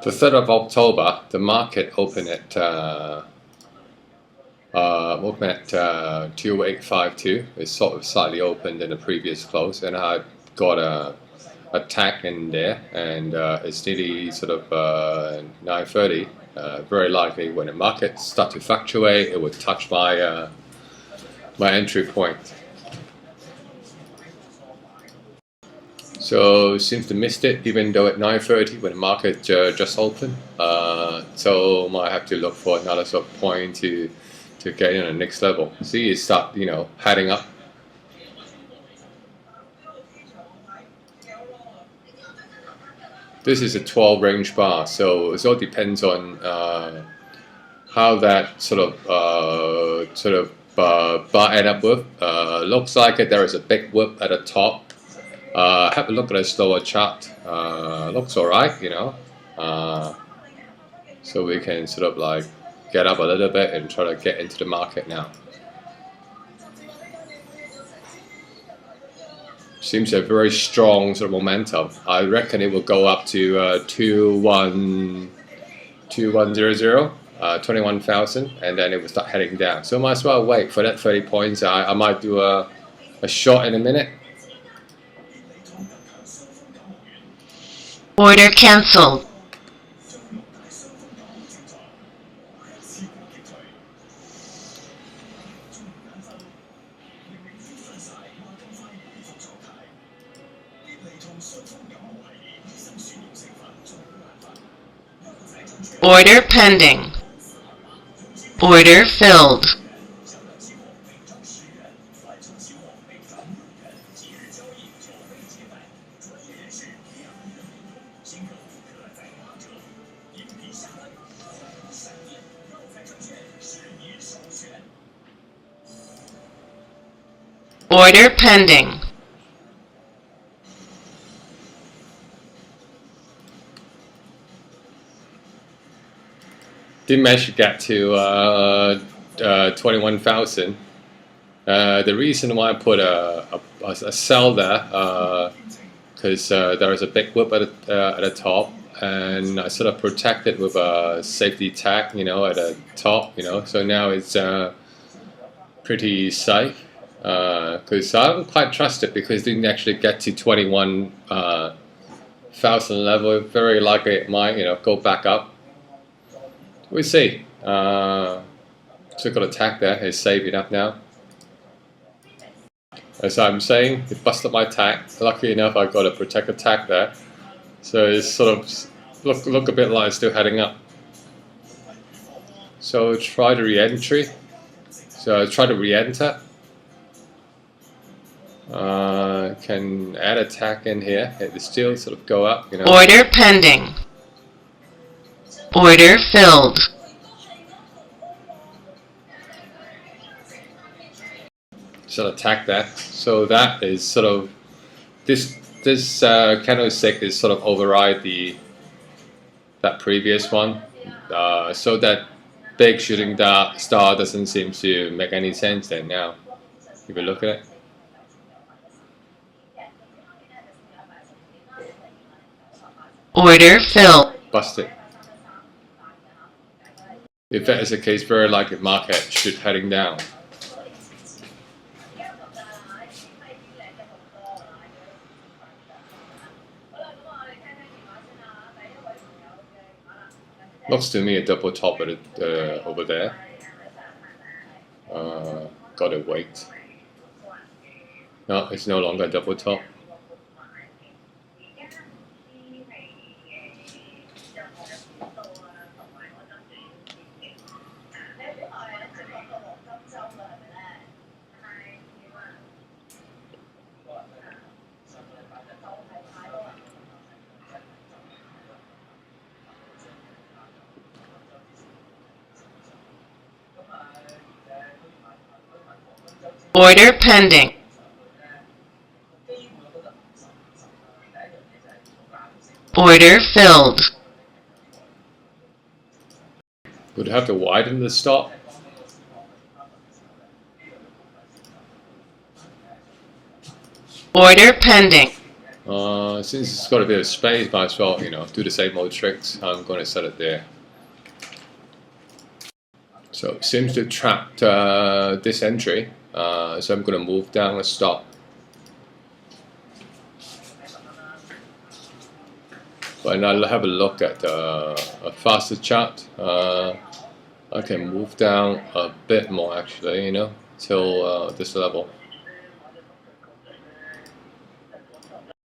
The 3rd of October, the market opened at 2852. It's sort of slightly opened in the previous close, and I got a tag in there, and it's nearly sort of 9:30. Very likely when the market starts to fluctuate, it would touch my my entry point. So seems to missed it, even though at 9:30 when the market just opened. So might have to look for another sort of point to get in the next level. See, it start heading up. This is a 12 range bar, so it all depends on how that sort of bar end up with. Looks like there is a big whip at the top. Have a look at a slower chart. Looks alright, so we can sort of like get up a little bit and try to get into the market now. Seems a very strong sort of momentum. I reckon it will go up to 21,000, and then it will start heading down. So might as well wait for that 30 points. I might do a short in a minute. Order cancelled. Order pending. Order filled. Order pending. Didn't manage to get to 21,000. The reason why I put a sell there, because there is a big whip at the top, and I sort of protected with a safety tag, at the top, So now it's pretty safe. Because I don't quite trust it, because it didn't actually get to 21,000 level. Very likely it might, go back up. We'll see. So got a tag there. It's safe enough now. As I'm saying, it busted my tag. Lucky enough, I got a protected tag there. So it's sort of look a bit like it's still heading up. So try the re-entry. So I try to re-enter. Can add a tag in here. It will still sort of go up. Order pending. Order filled. Sort of tag that. So that is sort of this candlestick is sort of override that previous one. So that big shooting star doesn't seem to make any sense then now. If you look at it. Order filled. Busted. If that is the case, very likely market should heading down. Looks to me a double top at it, over there. Gotta wait. No, it's no longer a double top. Order pending. Order filled. Would have to widen the stop. Order pending. Since it's got a bit of space, might as well, do the same old tricks. I'm going to set it there. So it seems to track this entry, so I'm going to move down a stop. When I have a look at a faster chart, I can move down a bit more actually, till this level.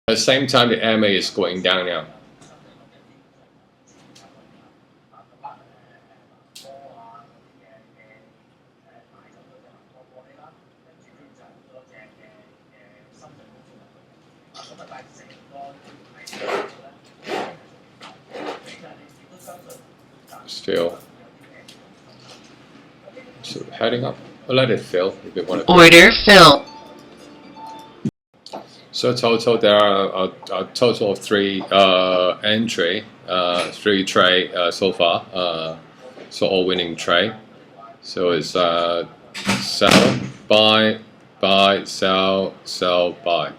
At the same time, the MA is going down now. Still, so heading up. I'll let it fill if you want to. Order fill. So total, there are a total of 3 entry, 3 trade so far. So all winning trade. So it's sell, buy, sell, buy.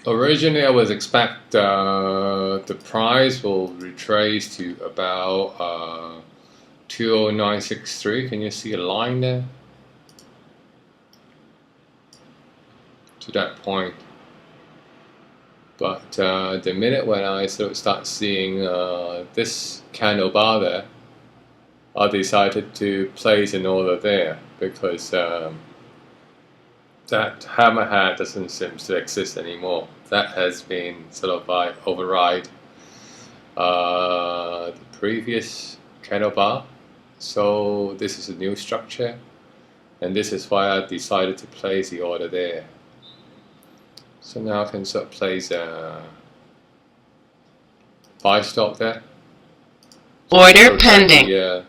Originally, I was expect the price will retrace to about 20963. Can you see a line there? To that point. But the minute when I sort of start seeing this candle bar there, I decided to place an order there because that hammerhead doesn't seem to exist anymore. That has been sort of like override the previous candle bar. So this is a new structure, and this is why I decided to place the order there. So now I can sort of place a buy stop there. Order pending.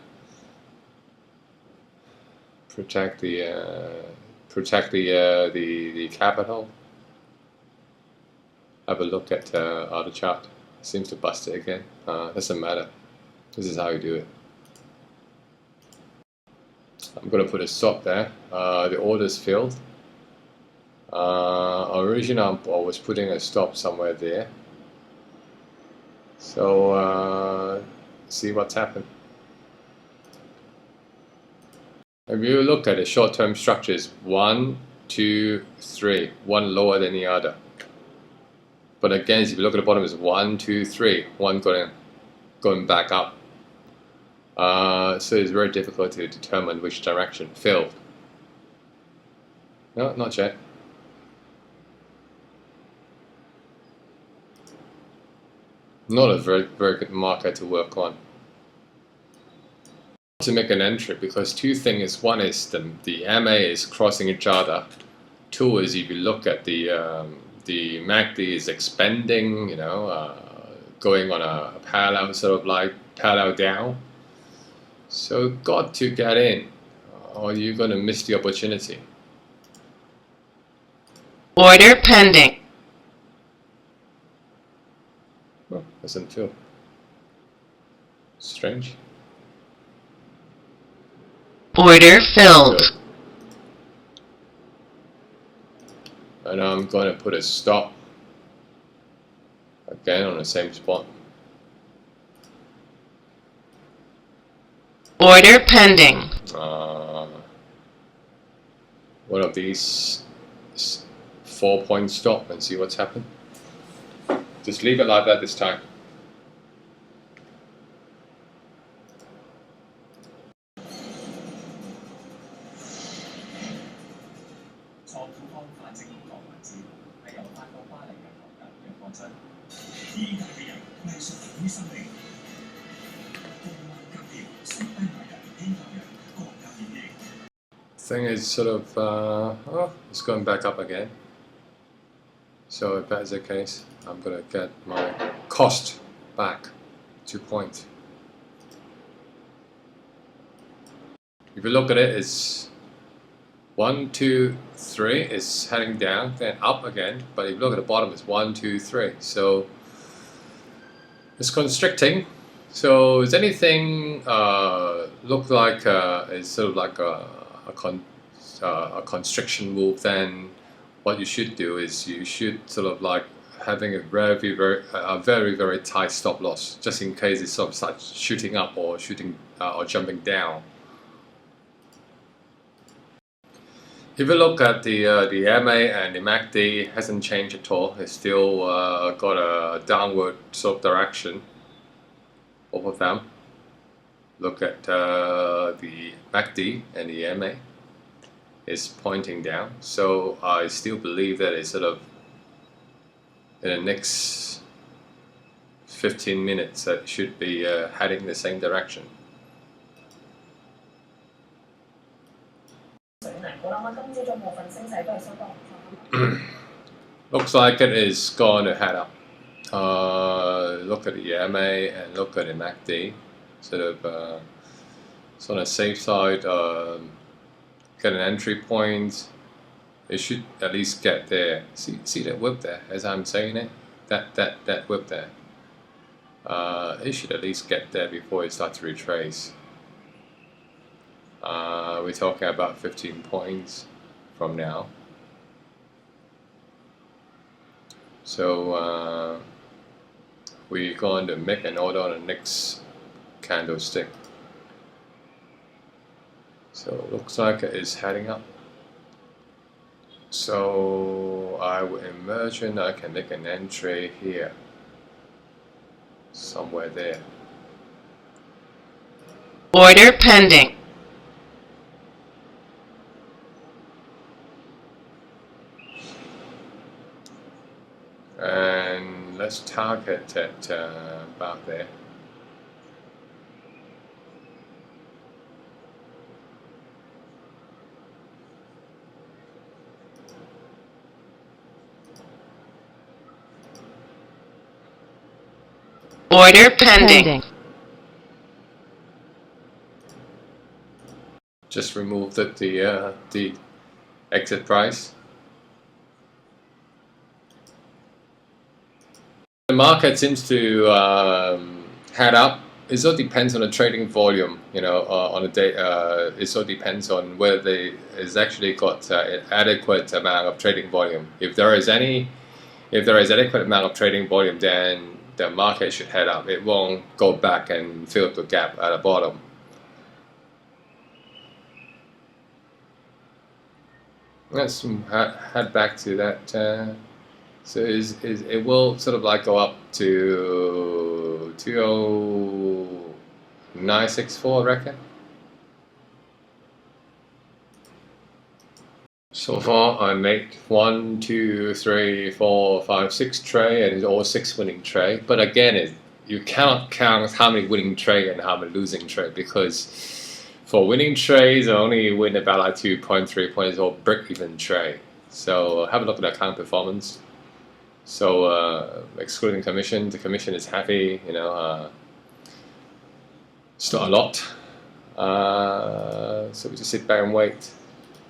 Protect the capital. Have a look at other chart. Seems to bust it again. Doesn't matter. This is how you do it. I'm gonna put a stop there. The order's filled. Originally I was putting a stop somewhere there. So see what's happened. If you look at the short-term structures, 1, 2, 3, one lower than the other. But again, if you look at the bottom, it's 1, 2, 3, one going back up. So it's very difficult to determine which direction filled. No, not yet. Not a very good marker to work on. To make an entry, because 2 things. One is the MA is crossing each other. 2 is if you look at the MACD is expanding, going on a parallel, sort of like parallel down. So got to get in, or you're going to miss the opportunity. Order pending. Well, doesn't feel strange. Order filled. Good. And I'm going to put a stop again on the same spot. Order pending. One of these 4-point stop and see what's happened. Just leave it like that this time. Thing is sort of, it's going back up again. So if that's the case, I'm going to get my cost back 2 points. If you look at it, it's 1, 2, 3 is heading down, then up again. But if you look at the bottom, it's 1, 2, 3. So it's constricting. So is anything look like it's sort of like a constriction move? Then what you should do is you should sort of like having a very tight stop loss, just in case it sort of starts shooting up or jumping down. If you look at the MA and the MACD, hasn't changed at all. It's still got a downward sort of direction, both of them. Look at the MACD and the MA. It's pointing down, so I still believe that it's sort of in the next 15 minutes that should be heading the same direction. Looks like it is going to head up. Look at the MA and look at the MACD. Sort of it's on the safe side. Get an entry point. It should at least get there. See that whip there? As I'm saying it, that whip there. It should at least get there before it starts to retrace. We're talking about 15 points from now. So we're going to make an order on the next candlestick. So it looks like it is heading up. So I would imagine I can make an entry here, somewhere there. Order pending. And let's target at about there. Order pending. Just removed the exit price. The market seems to head up. It all depends on the trading volume, you know, on the day. It all depends on whether it's actually got an adequate amount of trading volume. If there is adequate amount of trading volume, then the market should head up. It won't go back and fill the gap at the bottom. Let's head back to that. So it will sort of like go up to 20964, I reckon. So far I made 1, 2, 3, 4, 5, 6 trade, and it's all 6 winning trade. But again, you cannot count how many winning trade and how many losing trade, because for winning trades I only win about like 2.3 points or break even trade. So have a look at the account performance. So excluding commission, the commission is heavy, you know, it's not a lot. So we just sit back and wait.